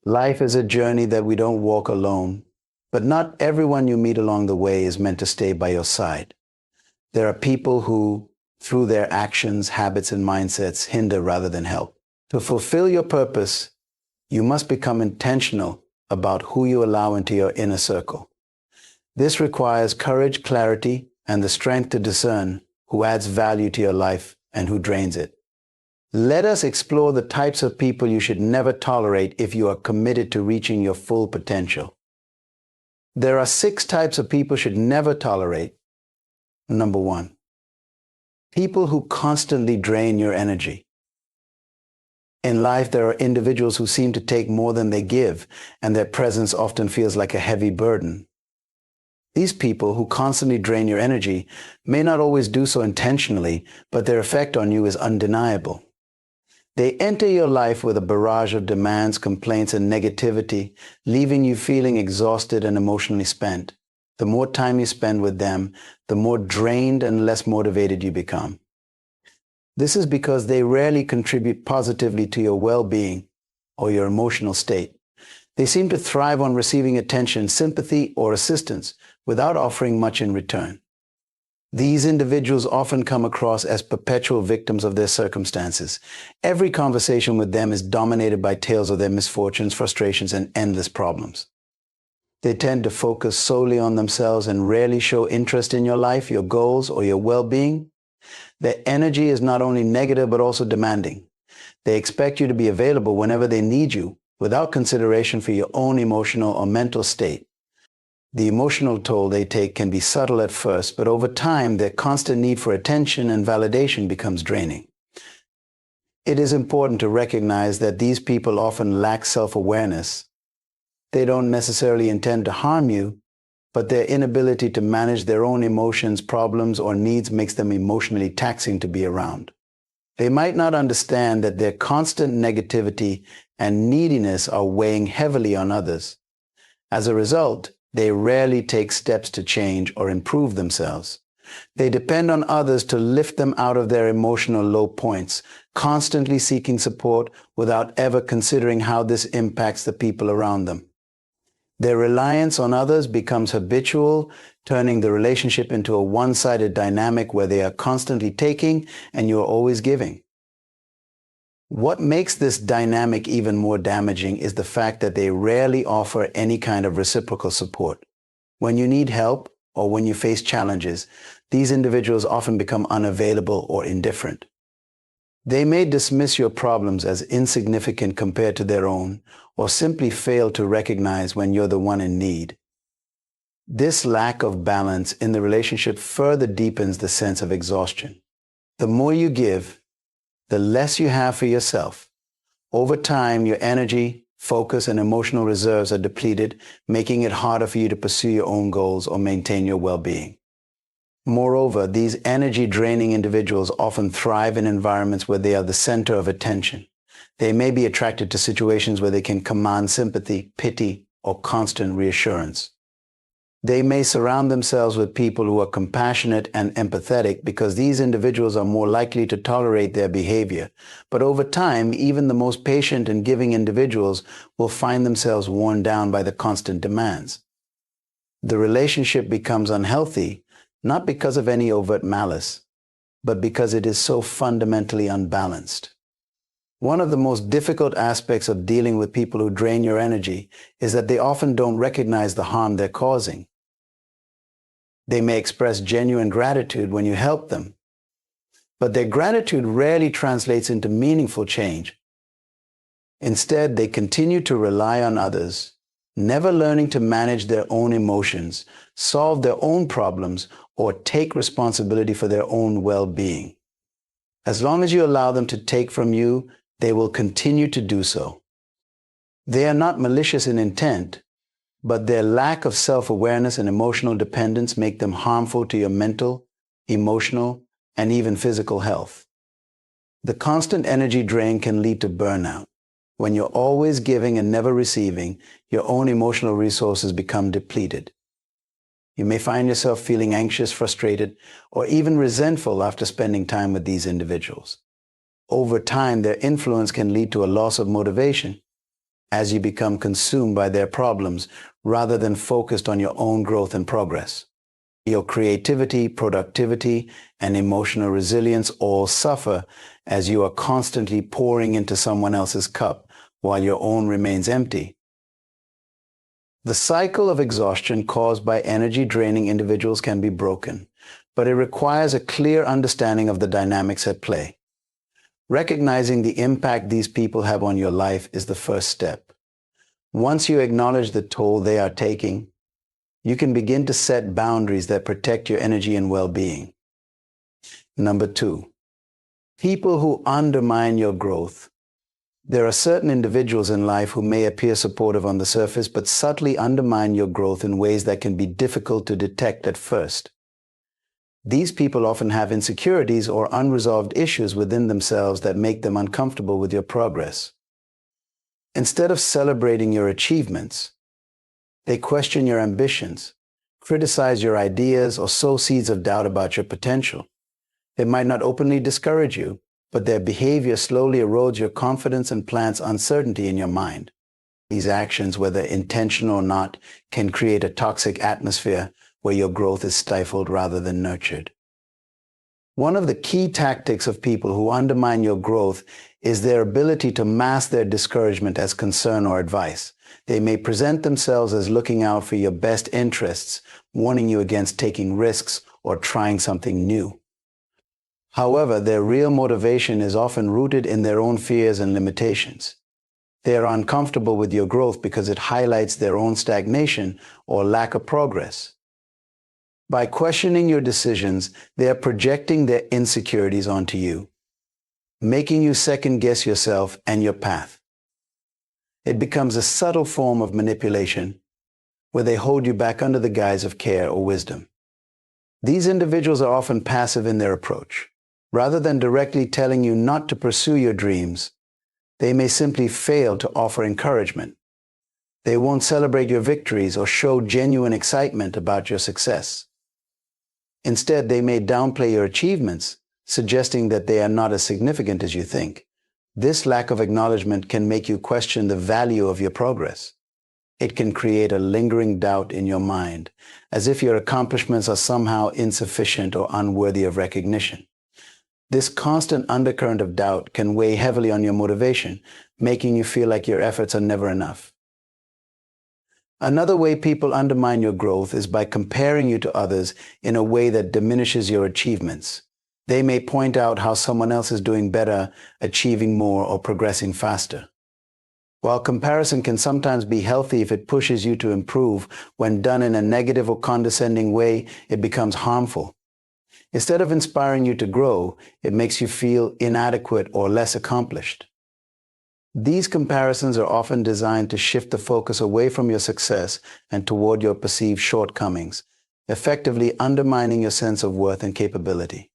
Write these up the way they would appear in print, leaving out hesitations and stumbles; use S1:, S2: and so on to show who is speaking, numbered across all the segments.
S1: Life is a journey that we don't walk alone, but not everyone you meet along the way is meant to stay by your side. There are people who, through their actions, habits, and mindsets, hinder rather than help. To fulfill your purpose, you must become intentional about who you allow into your inner circle. This requires courage, clarity, and the strength to discern who adds value to your life and who drains it. Let us explore the types of people you should never tolerate if you are committed to reaching your full potential. There are 6 types of people you should never tolerate. Number 1, people who constantly drain your energy. In life, there are individuals who seem to take more than they give, and their presence often feels like a heavy burden. These people who constantly drain your energy may not always do so intentionally, but their effect on you is undeniable. They enter your life with a barrage of demands, complaints, and negativity, leaving you feeling exhausted and emotionally spent. The more time you spend with them, the more drained and less motivated you become. This is because they rarely contribute positively to your well-being or your emotional state. They seem to thrive on receiving attention, sympathy, or assistance without offering much in return. These individuals often come across as perpetual victims of their circumstances. Every conversation with them is dominated by tales of their misfortunes, frustrations, and endless problems. They tend to focus solely on themselves and rarely show interest in your life, your goals, or your well-being. Their energy is not only negative but also demanding. They expect you to be available whenever they need you, without consideration for your own emotional or mental state. The emotional toll they take can be subtle at first, but over time, their constant need for attention and validation becomes draining. It is important to recognize that these people often lack self-awareness. They don't necessarily intend to harm you, but their inability to manage their own emotions, problems, or needs makes them emotionally taxing to be around. They might not understand that their constant negativity and neediness are weighing heavily on others. As a result, they rarely take steps to change or improve themselves. They depend on others to lift them out of their emotional low points, constantly seeking support without ever considering how this impacts the people around them. Their reliance on others becomes habitual, turning the relationship into a one-sided dynamic where they are constantly taking and you are always giving. What makes this dynamic even more damaging is the fact that they rarely offer any kind of reciprocal support. When you need help or when you face challenges, these individuals often become unavailable or indifferent. They may dismiss your problems as insignificant compared to their own, or simply fail to recognize when you're the one in need. This lack of balance in the relationship further deepens the sense of exhaustion. The more you give, the less you have for yourself. Over time, your energy, focus, and emotional reserves are depleted, making it harder for you to pursue your own goals or maintain your well-being. Moreover, these energy-draining individuals often thrive in environments where they are the center of attention. They may be attracted to situations where they can command sympathy, pity, or constant reassurance. They may surround themselves with people who are compassionate and empathetic because these individuals are more likely to tolerate their behavior. But over time, even the most patient and giving individuals will find themselves worn down by the constant demands. The relationship becomes unhealthy, not because of any overt malice, but because it is so fundamentally unbalanced. One of the most difficult aspects of dealing with people who drain your energy is that they often don't recognize the harm they're causing. They may express genuine gratitude when you help them, but their gratitude rarely translates into meaningful change. Instead, they continue to rely on others, never learning to manage their own emotions, solve their own problems, or take responsibility for their own well-being. As long as you allow them to take from you, they will continue to do so. They are not malicious in intent, but their lack of self-awareness and emotional dependence make them harmful to your mental, emotional, and even physical health. The constant energy drain can lead to burnout. When you're always giving and never receiving, your own emotional resources become depleted. You may find yourself feeling anxious, frustrated, or even resentful after spending time with these individuals. Over time, their influence can lead to a loss of motivation. as you become consumed by their problems rather than focused on your own growth and progress. Your creativity, productivity, and emotional resilience all suffer as you are constantly pouring into someone else's cup while your own remains empty. The cycle of exhaustion caused by energy-draining individuals can be broken, but it requires a clear understanding of the dynamics at play. Recognizing the impact these people have on your life is the first step. Once you acknowledge the toll they are taking, you can begin to set boundaries that protect your energy and well-being. Number 2, people who undermine your growth. There are certain individuals in life who may appear supportive on the surface, but subtly undermine your growth in ways that can be difficult to detect at first. These people often have insecurities or unresolved issues within themselves that make them uncomfortable with your progress. Instead of celebrating your achievements, they question your ambitions, criticize your ideas, or sow seeds of doubt about your potential. They might not openly discourage you, but their behavior slowly erodes your confidence and plants uncertainty in your mind. These actions, whether intentional or not, can create a toxic atmosphere where your growth is stifled rather than nurtured. One of the key tactics of people who undermine your growth is their ability to mask their discouragement as concern or advice. They may present themselves as looking out for your best interests, warning you against taking risks or trying something new. However, their real motivation is often rooted in their own fears and limitations. They are uncomfortable with your growth because it highlights their own stagnation or lack of progress. By questioning your decisions, they are projecting their insecurities onto you, making you second-guess yourself and your path. It becomes a subtle form of manipulation where they hold you back under the guise of care or wisdom. These individuals are often passive in their approach. Rather than directly telling you not to pursue your dreams, they may simply fail to offer encouragement. They won't celebrate your victories or show genuine excitement about your success. Instead, they may downplay your achievements, suggesting that they are not as significant as you think. This lack of acknowledgement can make you question the value of your progress. It can create a lingering doubt in your mind, as if your accomplishments are somehow insufficient or unworthy of recognition. This constant undercurrent of doubt can weigh heavily on your motivation, making you feel like your efforts are never enough. Another way people undermine your growth is by comparing you to others in a way that diminishes your achievements. They may point out how someone else is doing better, achieving more, or progressing faster. While comparison can sometimes be healthy if it pushes you to improve, when done in a negative or condescending way, it becomes harmful. Instead of inspiring you to grow, it makes you feel inadequate or less accomplished. These comparisons are often designed to shift the focus away from your success and toward your perceived shortcomings, effectively undermining your sense of worth and capability.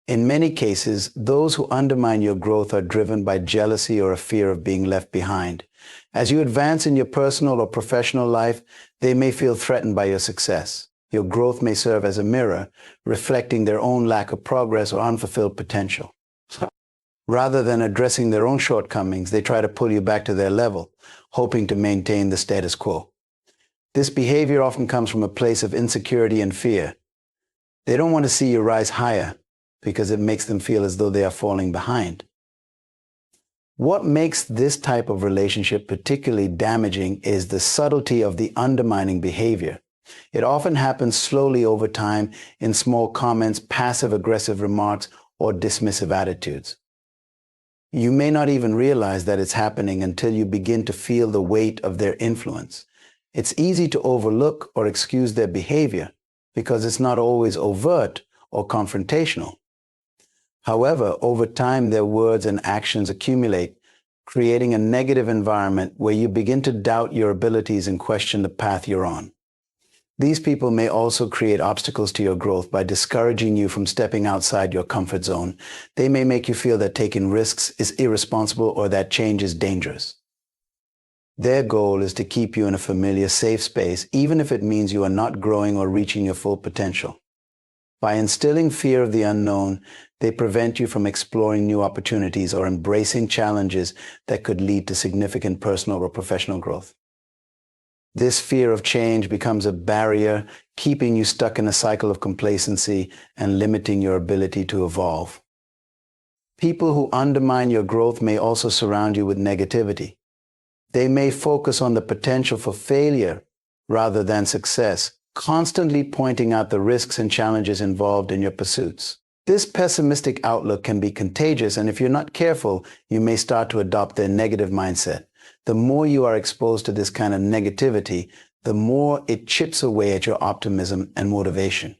S1: In many cases, those who undermine your growth are driven by jealousy or a fear of being left behind. As you advance in your personal or professional life, they may feel threatened by your success. Your growth may serve as a mirror, reflecting their own lack of progress or unfulfilled potential. Rather than addressing their own shortcomings, they try to pull you back to their level, hoping to maintain the status quo. This behavior often comes from a place of insecurity and fear. They don't want to see you rise higher because it makes them feel as though they are falling behind. What makes this type of relationship particularly damaging is the subtlety of the undermining behavior. It often happens slowly over time in small comments, passive-aggressive remarks, or dismissive attitudes. You may not even realize that it's happening until you begin to feel the weight of their influence. It's easy to overlook or excuse their behavior because it's not always overt or confrontational. However, over time, their words and actions accumulate, creating a negative environment where you begin to doubt your abilities and question the path you're on. These people may also create obstacles to your growth by discouraging you from stepping outside your comfort zone. They may make you feel that taking risks is irresponsible or that change is dangerous. Their goal is to keep you in a familiar, safe space, even if it means you are not growing or reaching your full potential. By instilling fear of the unknown, they prevent you from exploring new opportunities or embracing challenges that could lead to significant personal or professional growth. This fear of change becomes a barrier, keeping you stuck in a cycle of complacency and limiting your ability to evolve. People who undermine your growth may also surround you with negativity. They may focus on the potential for failure rather than success, constantly pointing out the risks and challenges involved in your pursuits. This pessimistic outlook can be contagious, and if you're not careful, you may start to adopt their negative mindset. The more you are exposed to this kind of negativity, the more it chips away at your optimism and motivation.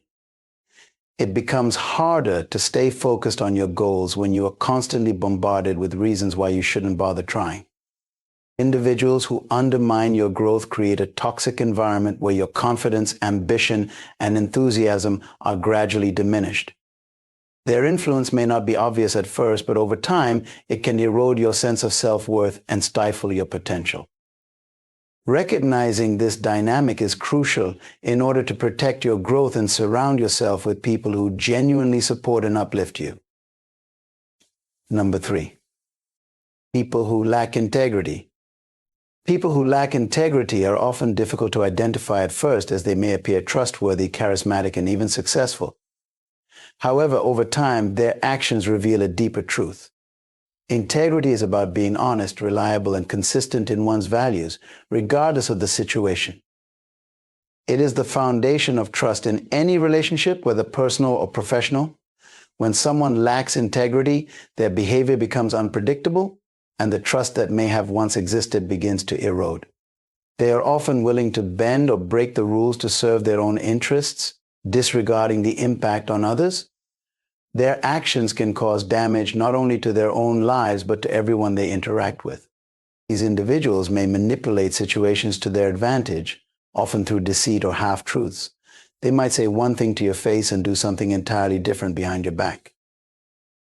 S1: It becomes harder to stay focused on your goals when you are constantly bombarded with reasons why you shouldn't bother trying. Individuals who undermine your growth create a toxic environment where your confidence, ambition, and enthusiasm are gradually diminished. Their influence may not be obvious at first, but over time, it can erode your sense of self-worth and stifle your potential. Recognizing this dynamic is crucial in order to protect your growth and surround yourself with people who genuinely support and uplift you. Number 3, people who lack integrity. People who lack integrity are often difficult to identify at first, as they may appear trustworthy, charismatic, and even successful. However, over time, their actions reveal a deeper truth. Integrity is about being honest, reliable, and consistent in one's values, regardless of the situation. It is the foundation of trust in any relationship, whether personal or professional. When someone lacks integrity, their behavior becomes unpredictable, and the trust that may have once existed begins to erode. They are often willing to bend or break the rules to serve their own interests, disregarding the impact on others. Their actions can cause damage not only to their own lives, but to everyone they interact with. These individuals may manipulate situations to their advantage, often through deceit or half-truths. They might say one thing to your face and do something entirely different behind your back.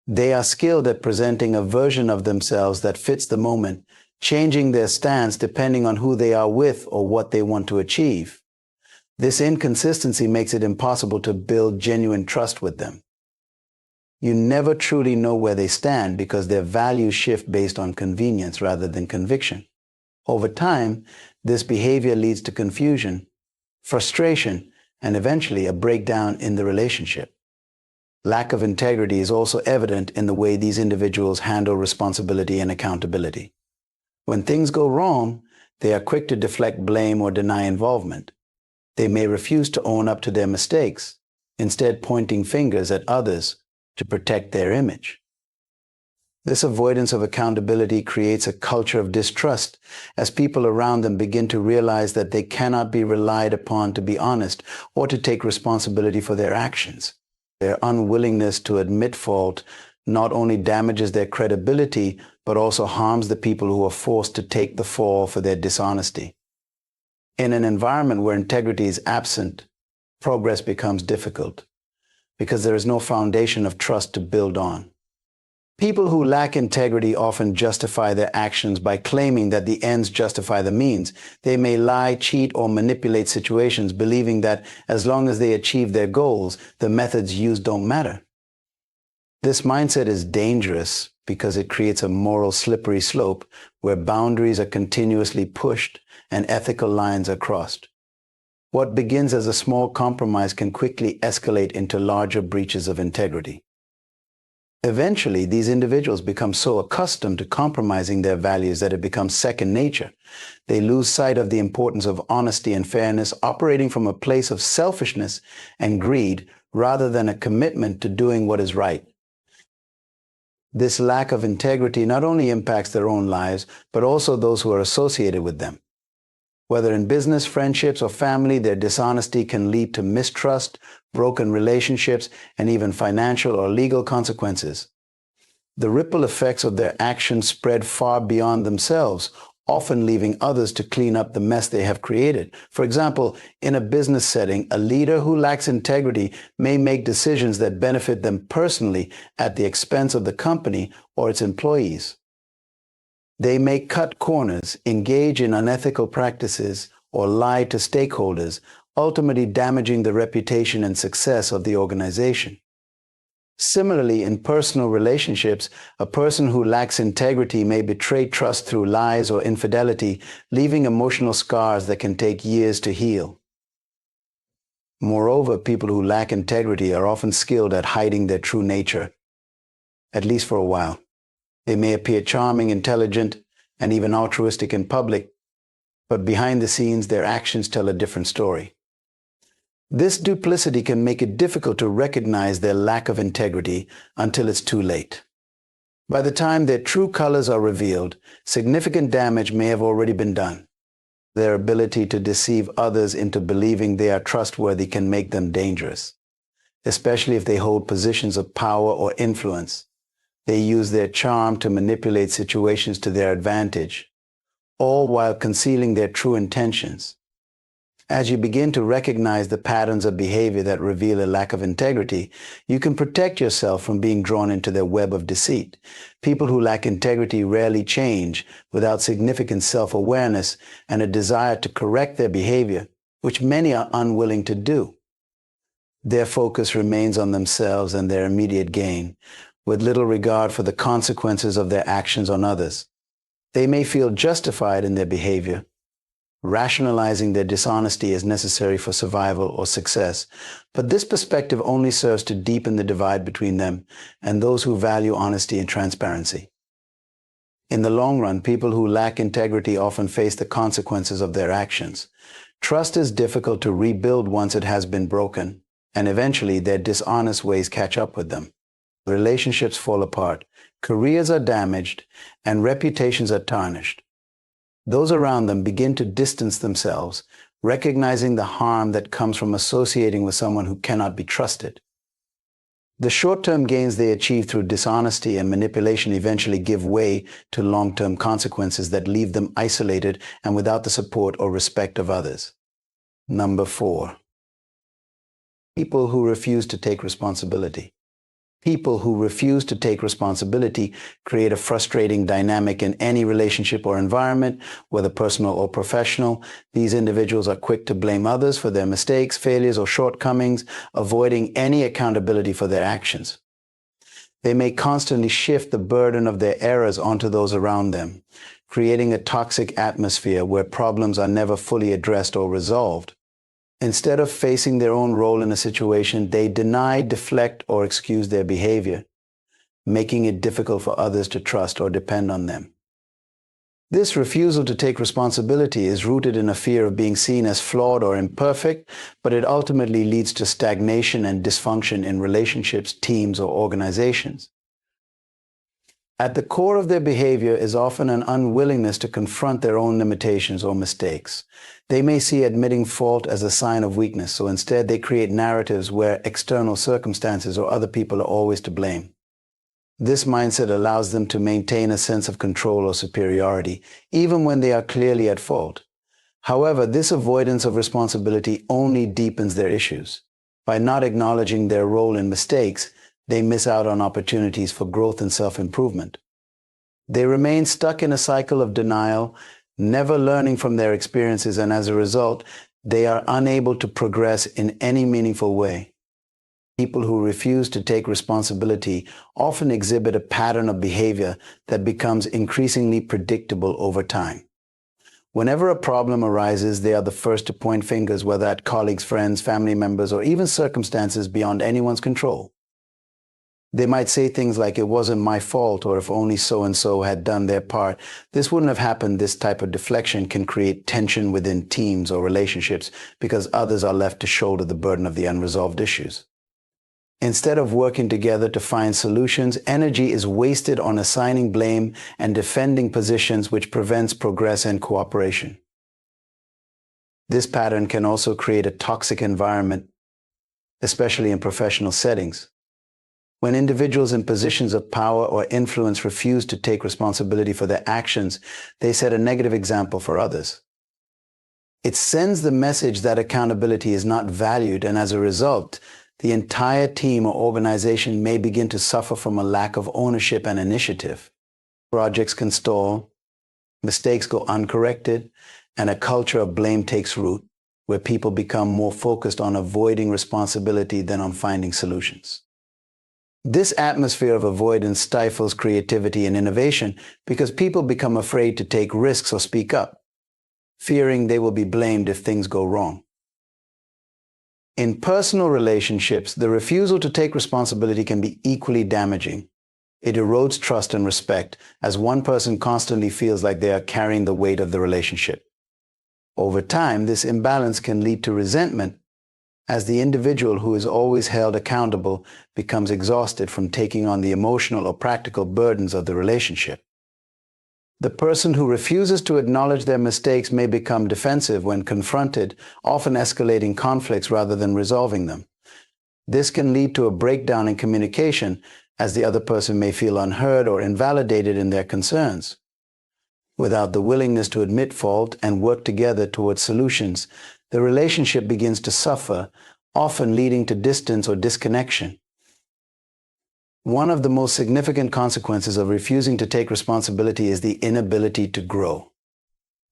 S1: They are skilled at presenting a version of themselves that fits the moment, changing their stance depending on who they are with or what they want to achieve. This inconsistency makes it impossible to build genuine trust with them. You never truly know where they stand because their values shift based on convenience rather than conviction. Over time, this behavior leads to confusion, frustration, and eventually a breakdown in the relationship. Lack of integrity is also evident in the way these individuals handle responsibility and accountability. When things go wrong, they are quick to deflect blame or deny involvement. They may refuse to own up to their mistakes, instead pointing fingers at others to protect their image. This avoidance of accountability creates a culture of distrust as people around them begin to realize that they cannot be relied upon to be honest or to take responsibility for their actions. Their unwillingness to admit fault not only damages their credibility, but also harms the people who are forced to take the fall for their dishonesty. In an environment where integrity is absent, progress becomes difficult, because there is no foundation of trust to build on. People who lack integrity often justify their actions by claiming that the ends justify the means. They may lie, cheat, or manipulate situations, believing that as long as they achieve their goals, the methods used don't matter. This mindset is dangerous because it creates a moral slippery slope where boundaries are continuously pushed and ethical lines are crossed. What begins as a small compromise can quickly escalate into larger breaches of integrity. Eventually, these individuals become so accustomed to compromising their values that it becomes second nature. They lose sight of the importance of honesty and fairness, operating from a place of selfishness and greed rather than a commitment to doing what is right. This lack of integrity not only impacts their own lives, but also those who are associated with them. Whether in business, friendships, or family, their dishonesty can lead to mistrust, broken relationships, and even financial or legal consequences. The ripple effects of their actions spread far beyond themselves, often leaving others to clean up the mess they have created. For example, in a business setting, a leader who lacks integrity may make decisions that benefit them personally at the expense of the company or its employees. They may cut corners, engage in unethical practices, or lie to stakeholders, ultimately damaging the reputation and success of the organization. Similarly, in personal relationships, a person who lacks integrity may betray trust through lies or infidelity, leaving emotional scars that can take years to heal. Moreover, people who lack integrity are often skilled at hiding their true nature, at least for a while. They may appear charming, intelligent, and even altruistic in public, but behind the scenes, their actions tell a different story. This duplicity can make it difficult to recognize their lack of integrity until it's too late. By the time their true colors are revealed, significant damage may have already been done. Their ability to deceive others into believing they are trustworthy can make them dangerous, especially if they hold positions of power or influence. They use their charm to manipulate situations to their advantage, all while concealing their true intentions. As you begin to recognize the patterns of behavior that reveal a lack of integrity, you can protect yourself from being drawn into their web of deceit. People who lack integrity rarely change without significant self-awareness and a desire to correct their behavior, which many are unwilling to do. Their focus remains on themselves and their immediate gain, with little regard for the consequences of their actions on others. They may feel justified in their behavior, rationalizing their dishonesty as necessary for survival or success, but this perspective only serves to deepen the divide between them and those who value honesty and transparency. In the long run, people who lack integrity often face the consequences of their actions. Trust is difficult to rebuild once it has been broken, and eventually their dishonest ways catch up with them. Relationships fall apart, careers are damaged, and reputations are tarnished. Those around them begin to distance themselves, recognizing the harm that comes from associating with someone who cannot be trusted. The short-term gains they achieve through dishonesty and manipulation eventually give way to long-term consequences that leave them isolated and without the support or respect of others. Number 4. People who refuse to take responsibility. People who refuse to take responsibility create a frustrating dynamic in any relationship or environment, whether personal or professional. These individuals are quick to blame others for their mistakes, failures, or shortcomings, avoiding any accountability for their actions. They may constantly shift the burden of their errors onto those around them, creating a toxic atmosphere where problems are never fully addressed or resolved. Instead of facing their own role in a situation, they deny, deflect, or excuse their behavior, making it difficult for others to trust or depend on them. This refusal to take responsibility is rooted in a fear of being seen as flawed or imperfect, but it ultimately leads to stagnation and dysfunction in relationships, teams, or organizations. At the core of their behavior is often an unwillingness to confront their own limitations or mistakes. They may see admitting fault as a sign of weakness, so instead they create narratives where external circumstances or other people are always to blame. This mindset allows them to maintain a sense of control or superiority, even when they are clearly at fault. However, this avoidance of responsibility only deepens their issues. By not acknowledging their role in mistakes, they miss out on opportunities for growth and self-improvement. They remain stuck in a cycle of denial, never learning from their experiences, and as a result, they are unable to progress in any meaningful way. People who refuse to take responsibility often exhibit a pattern of behavior that becomes increasingly predictable over time. Whenever a problem arises, they are the first to point fingers, whether at colleagues, friends, family members, or even circumstances beyond anyone's control. They might say things like, "It wasn't my fault," or "if only so-and-so had done their part, this wouldn't have happened." This type of deflection can create tension within teams or relationships because others are left to shoulder the burden of the unresolved issues. Instead of working together to find solutions, energy is wasted on assigning blame and defending positions, which prevents progress and cooperation. This pattern can also create a toxic environment, especially in professional settings. When individuals in positions of power or influence refuse to take responsibility for their actions, they set a negative example for others. It sends the message that accountability is not valued, and as a result, the entire team or organization may begin to suffer from a lack of ownership and initiative. Projects can stall, mistakes go uncorrected, and a culture of blame takes root. where people become more focused on avoiding responsibility than on finding solutions. This atmosphere of avoidance stifles creativity and innovation because people become afraid to take risks or speak up, fearing they will be blamed if things go wrong. In personal relationships, the refusal to take responsibility can be equally damaging. It erodes trust and respect, as one person constantly feels like they are carrying the weight of the relationship. Over time, this imbalance can lead to resentment, as the individual who is always held accountable becomes exhausted from taking on the emotional or practical burdens of the relationship. The person who refuses to acknowledge their mistakes may become defensive when confronted, often escalating conflicts rather than resolving them. This can lead to a breakdown in communication, as the other person may feel unheard or invalidated in their concerns. Without the willingness to admit fault and work together towards solutions, the relationship begins to suffer, often leading to distance or disconnection. One of the most significant consequences of refusing to take responsibility is the inability to grow.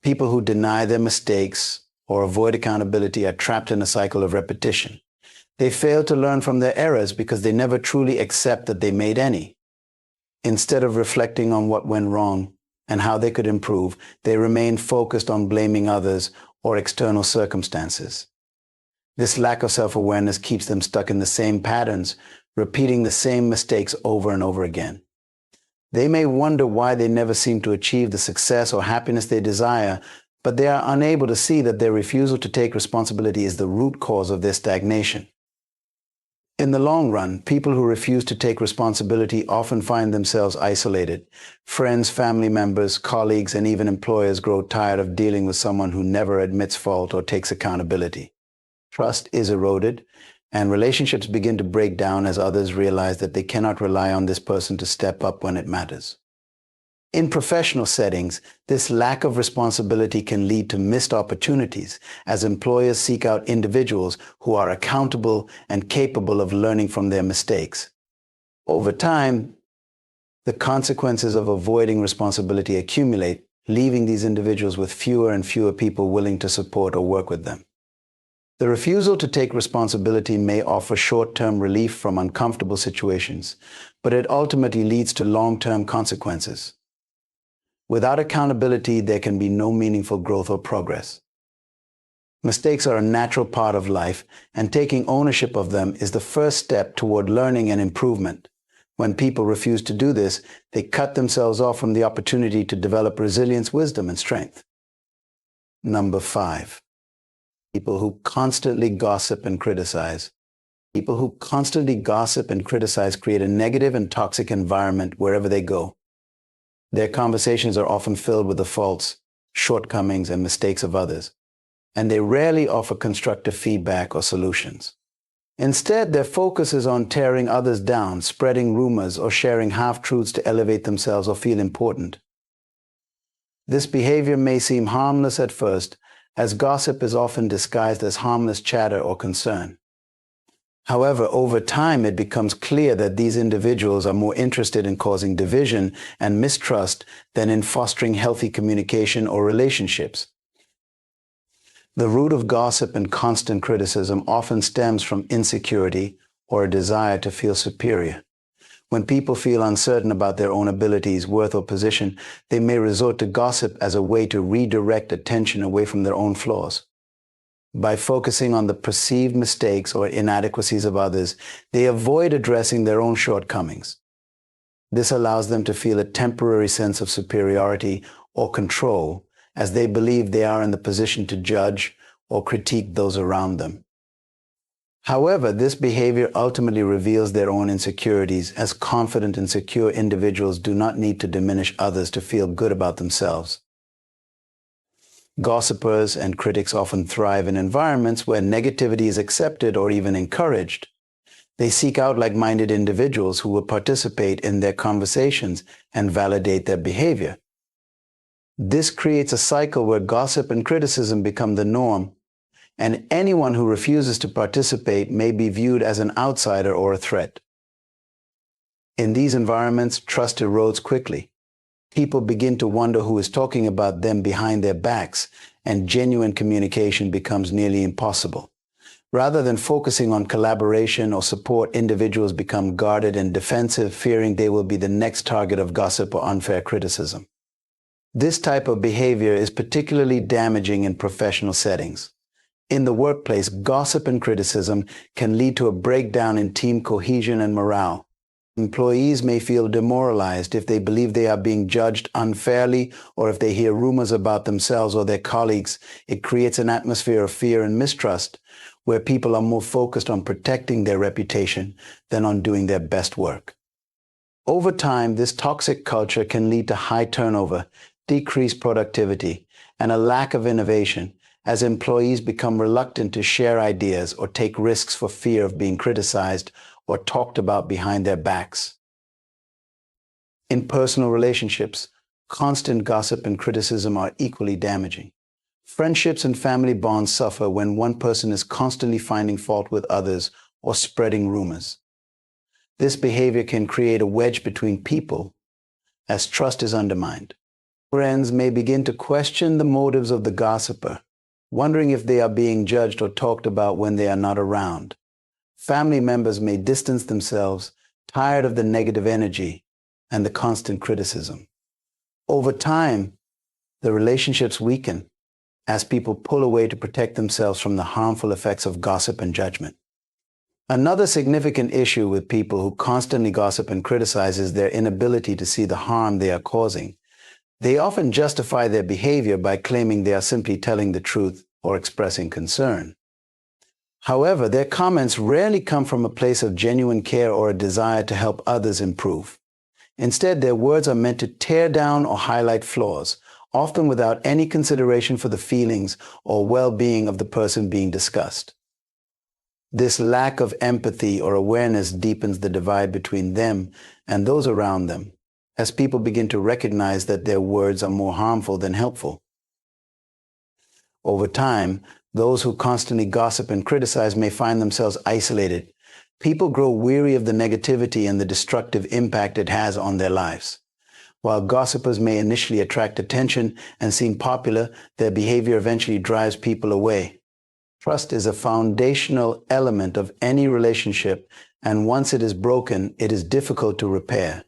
S1: People who deny their mistakes or avoid accountability are trapped in a cycle of repetition. They fail to learn from their errors because they never truly accept that they made any. Instead of reflecting on what went wrong and how they could improve, they remain focused on blaming others or external circumstances. This lack of self-awareness keeps them stuck in the same patterns, repeating the same mistakes over and over again. They may wonder why they never seem to achieve the success or happiness they desire, but they are unable to see that their refusal to take responsibility is the root cause of their stagnation. In the long run, people who refuse to take responsibility often find themselves isolated. Friends, family members, colleagues, and even employers grow tired of dealing with someone who never admits fault or takes accountability. Trust is eroded, and relationships begin to break down as others realize that they cannot rely on this person to step up when it matters. In professional settings, this lack of responsibility can lead to missed opportunities as employers seek out individuals who are accountable and capable of learning from their mistakes. Over time, the consequences of avoiding responsibility accumulate, leaving these individuals with fewer and fewer people willing to support or work with them. The refusal to take responsibility may offer short-term relief from uncomfortable situations, but it ultimately leads to long-term consequences. Without accountability, there can be no meaningful growth or progress. Mistakes are a natural part of life, and taking ownership of them is the first step toward learning and improvement. When people refuse to do this, they cut themselves off from the opportunity to develop resilience, wisdom, and strength. Number 5. People who constantly gossip and criticize. People who constantly gossip and criticize create a negative and toxic environment wherever they go. Their conversations are often filled with the faults, shortcomings, and mistakes of others, and they rarely offer constructive feedback or solutions. Instead, their focus is on tearing others down, spreading rumors, or sharing half-truths to elevate themselves or feel important. This behavior may seem harmless at first, as gossip is often disguised as harmless chatter or concern. However, over time, it becomes clear that these individuals are more interested in causing division and mistrust than in fostering healthy communication or relationships. The root of gossip and constant criticism often stems from insecurity or a desire to feel superior. When people feel uncertain about their own abilities, worth, or position, they may resort to gossip as a way to redirect attention away from their own flaws. By focusing on the perceived mistakes or inadequacies of others, they avoid addressing their own shortcomings. This allows them to feel a temporary sense of superiority or control, as they believe they are in the position to judge or critique those around them. However, this behavior ultimately reveals their own insecurities, as confident and secure individuals do not need to diminish others to feel good about themselves. Gossipers and critics often thrive in environments where negativity is accepted or even encouraged. They seek out like-minded individuals who will participate in their conversations and validate their behavior. This creates a cycle where gossip and criticism become the norm, and anyone who refuses to participate may be viewed as an outsider or a threat. In these environments, trust erodes quickly. People begin to wonder who is talking about them behind their backs, and genuine communication becomes nearly impossible. Rather than focusing on collaboration or support, individuals become guarded and defensive, fearing they will be the next target of gossip or unfair criticism. This type of behavior is particularly damaging in professional settings. In the workplace, gossip and criticism can lead to a breakdown in team cohesion and morale. Employees may feel demoralized if they believe they are being judged unfairly, or if they hear rumors about themselves or their colleagues. It creates an atmosphere of fear and mistrust, where people are more focused on protecting their reputation than on doing their best work. Over time, this toxic culture can lead to high turnover, decreased productivity, and a lack of innovation, as employees become reluctant to share ideas or take risks for fear of being criticized or talked about behind their backs. In personal relationships, constant gossip and criticism are equally damaging. Friendships and family bonds suffer when one person is constantly finding fault with others or spreading rumors. This behavior can create a wedge between people as trust is undermined. Friends may begin to question the motives of the gossiper, wondering if they are being judged or talked about when they are not around. Family members may distance themselves, tired of the negative energy and the constant criticism. Over time, the relationships weaken as people pull away to protect themselves from the harmful effects of gossip and judgment. Another significant issue with people who constantly gossip and criticize is their inability to see the harm they are causing. They often justify their behavior by claiming they are simply telling the truth or expressing concern. However, their comments rarely come from a place of genuine care or a desire to help others improve. Instead, their words are meant to tear down or highlight flaws, often without any consideration for the feelings or well-being of the person being discussed. This lack of empathy or awareness deepens the divide between them and those around them, as people begin to recognize that their words are more harmful than helpful. Over time, those who constantly gossip and criticize may find themselves isolated. People grow weary of the negativity and the destructive impact it has on their lives. While gossipers may initially attract attention and seem popular, their behavior eventually drives people away. Trust is a foundational element of any relationship, and once it is broken, it is difficult to repair.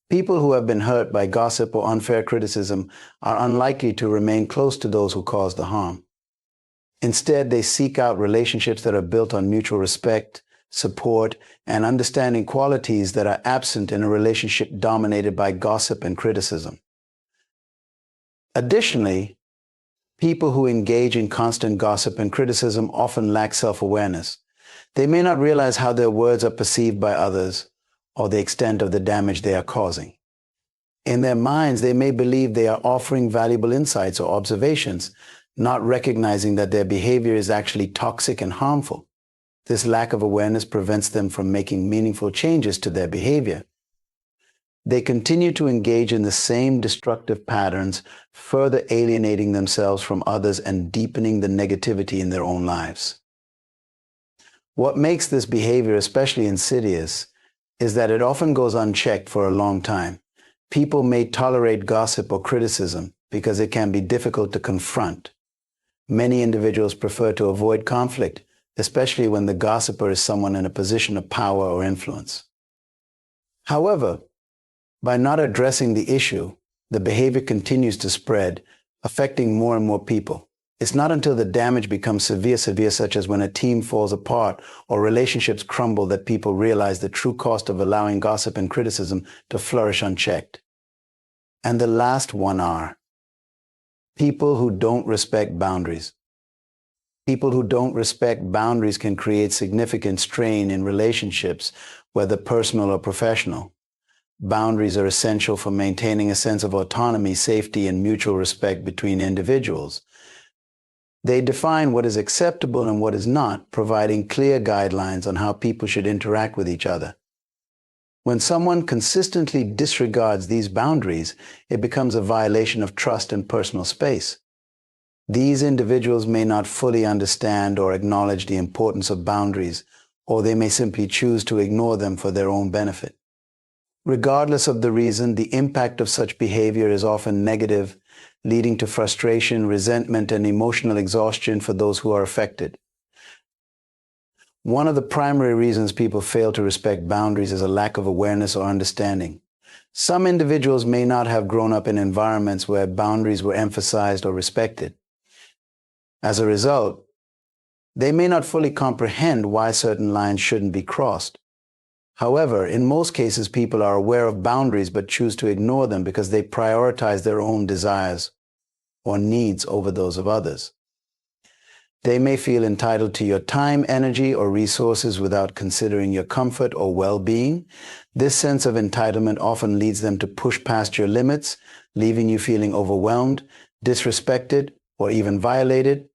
S1: People who have been hurt by gossip or unfair criticism are unlikely to remain close to those who cause the harm. Instead, they seek out relationships that are built on mutual respect, support, and understanding, qualities that are absent in a relationship dominated by gossip and criticism. Additionally, people who engage in constant gossip and criticism often lack self-awareness. They may not realize how their words are perceived by others or the extent of the damage they are causing. In their minds, they may believe they are offering valuable insights or observations, not recognizing that their behavior is actually toxic and harmful. This lack of awareness prevents them from making meaningful changes to their behavior. They continue to engage in the same destructive patterns, further alienating themselves from others and deepening the negativity in their own lives. What makes this behavior especially insidious is that it often goes unchecked for a long time. People may tolerate gossip or criticism because it can be difficult to confront. Many individuals prefer to avoid conflict, especially when the gossiper is someone in a position of power or influence. However, by not addressing the issue, the behavior continues to spread, affecting more and more people. It's not until the damage becomes severe, such as when a team falls apart or relationships crumble, that people realize the true cost of allowing gossip and criticism to flourish unchecked. And the last one are people who don't respect boundaries. People who don't respect boundaries can create significant strain in relationships, whether personal or professional. Boundaries are essential for maintaining a sense of autonomy, safety, and mutual respect between individuals. They define what is acceptable and what is not, providing clear guidelines on how people should interact with each other. When someone consistently disregards these boundaries, it becomes a violation of trust and personal space. These individuals may not fully understand or acknowledge the importance of boundaries, or they may simply choose to ignore them for their own benefit. Regardless of the reason, the impact of such behavior is often negative, leading to frustration, resentment, and emotional exhaustion for those who are affected. One of the primary reasons people fail to respect boundaries is a lack of awareness or understanding. Some individuals may not have grown up in environments where boundaries were emphasized or respected. As a result, they may not fully comprehend why certain lines shouldn't be crossed. However, in most cases, people are aware of boundaries but choose to ignore them because they prioritize their own desires or needs over those of others. They may feel entitled to your time, energy, or resources without considering your comfort or well-being. This sense of entitlement often leads them to push past your limits, leaving you feeling overwhelmed, disrespected, or even violated.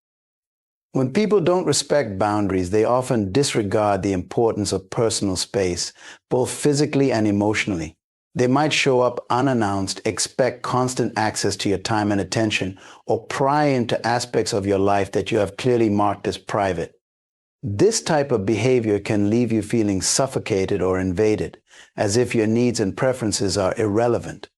S1: When people don't respect boundaries, they often disregard the importance of personal space, both physically and emotionally. They might show up unannounced, expect constant access to your time and attention, or pry into aspects of your life that you have clearly marked as private. This type of behavior can leave you feeling suffocated or invaded, as if your needs and preferences are irrelevant.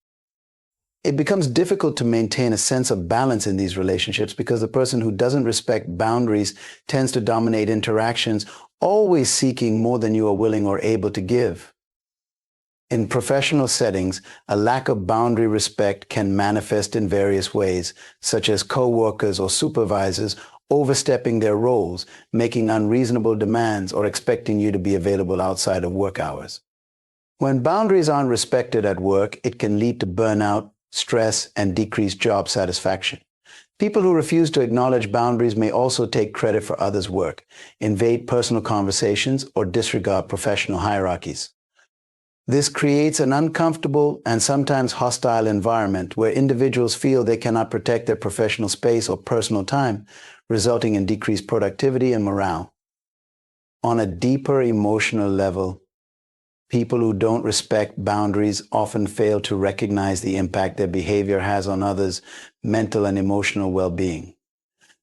S1: It becomes difficult to maintain a sense of balance in these relationships because the person who doesn't respect boundaries tends to dominate interactions, always seeking more than you are willing or able to give. In professional settings, a lack of boundary respect can manifest in various ways, such as co-workers or supervisors overstepping their roles, making unreasonable demands, or expecting you to be available outside of work hours. When boundaries aren't respected at work, it can lead to burnout, stress, and decreased job satisfaction. People who refuse to acknowledge boundaries may also take credit for others' work, invade personal conversations, or disregard professional hierarchies. This creates an uncomfortable and sometimes hostile environment where individuals feel they cannot protect their professional space or personal time, resulting in decreased productivity and morale. On a deeper emotional level, people who don't respect boundaries often fail to recognize the impact their behavior has on others' mental and emotional well-being.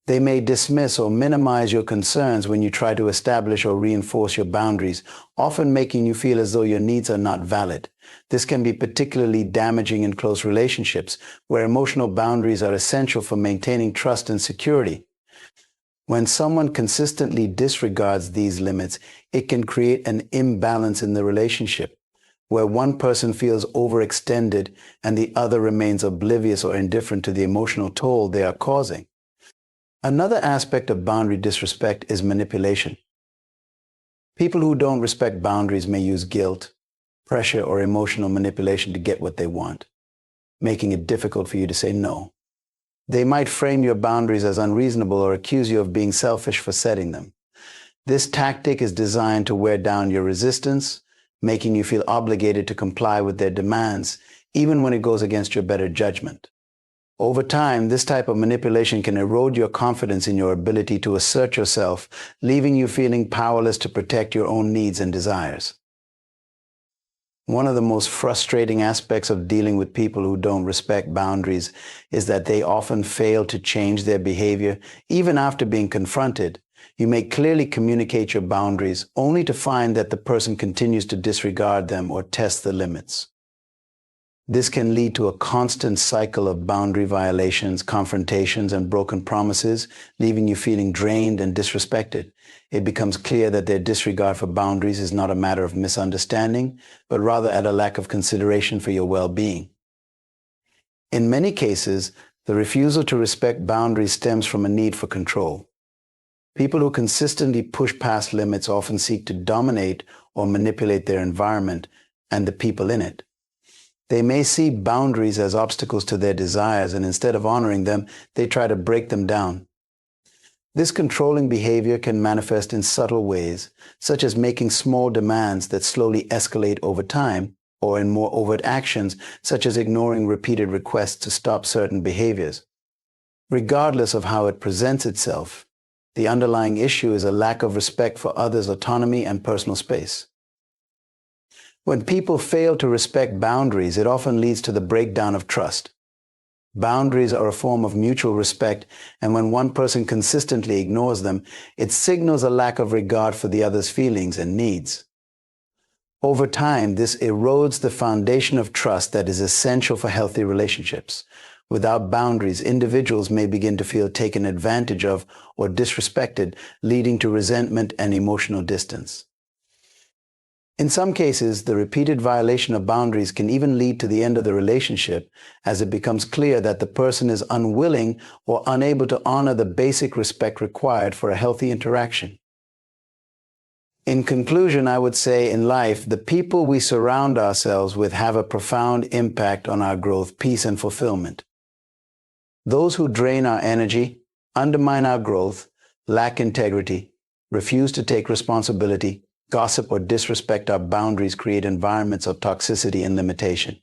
S1: They may dismiss or minimize your concerns when you try to establish or reinforce your boundaries, often making you feel as though your needs are not valid. This can be particularly damaging in close relationships, where emotional boundaries are essential for maintaining trust and security. When someone consistently disregards these limits, it can create an imbalance in the relationship, where one person feels overextended and the other remains oblivious or indifferent to the emotional toll they are causing. Another aspect of boundary disrespect is manipulation. People who don't respect boundaries may use guilt, pressure, or emotional manipulation to get what they want, making it difficult for you to say no. They might frame your boundaries as unreasonable or accuse you of being selfish for setting them. This tactic is designed to wear down your resistance, making you feel obligated to comply with their demands, even when it goes against your better judgment. Over time, this type of manipulation can erode your confidence in your ability to assert yourself, leaving you feeling powerless to protect your own needs and desires. One of the most frustrating aspects of dealing with people who don't respect boundaries is that they often fail to change their behavior even after being confronted. You may clearly communicate your boundaries only to find that the person continues to disregard them or test the limits. This can lead to a constant cycle of boundary violations, confrontations, and broken promises, leaving you feeling drained and disrespected. It becomes clear that their disregard for boundaries is not a matter of misunderstanding, but rather at a lack of consideration for your well-being. In many cases, the refusal to respect boundaries stems from a need for control. People who consistently push past limits often seek to dominate or manipulate their environment and the people in it. They may see boundaries as obstacles to their desires, and instead of honoring them, they try to break them down. This controlling behavior can manifest in subtle ways, such as making small demands that slowly escalate over time, or in more overt actions, such as ignoring repeated requests to stop certain behaviors. Regardless of how it presents itself, the underlying issue is a lack of respect for others' autonomy and personal space. When people fail to respect boundaries, it often leads to the breakdown of trust. Boundaries are a form of mutual respect, and when one person consistently ignores them, it signals a lack of regard for the other's feelings and needs. Over time, this erodes the foundation of trust that is essential for healthy relationships. Without boundaries, individuals may begin to feel taken advantage of or disrespected, leading to resentment and emotional distance. In some cases, the repeated violation of boundaries can even lead to the end of the relationship, as it becomes clear that the person is unwilling or unable to honor the basic respect required for a healthy interaction. In conclusion, I would say in life, the people we surround ourselves with have a profound impact on our growth, peace, and fulfillment. Those who drain our energy, undermine our growth, lack integrity, refuse to take responsibility, gossip, or disrespect our boundaries create environments of toxicity and limitation.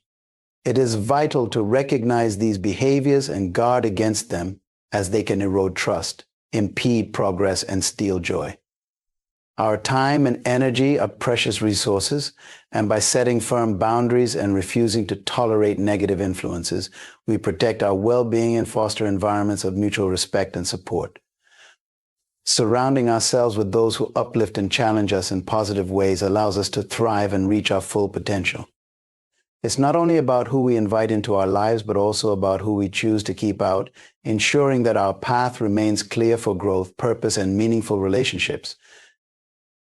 S1: It is vital to recognize these behaviors and guard against them, as they can erode trust, impede progress, and steal joy. Our time and energy are precious resources, and by setting firm boundaries and refusing to tolerate negative influences, we protect our well-being and foster environments of mutual respect and support. Surrounding ourselves with those who uplift and challenge us in positive ways allows us to thrive and reach our full potential. It's not only about who we invite into our lives, but also about who we choose to keep out, ensuring that our path remains clear for growth, purpose, and meaningful relationships.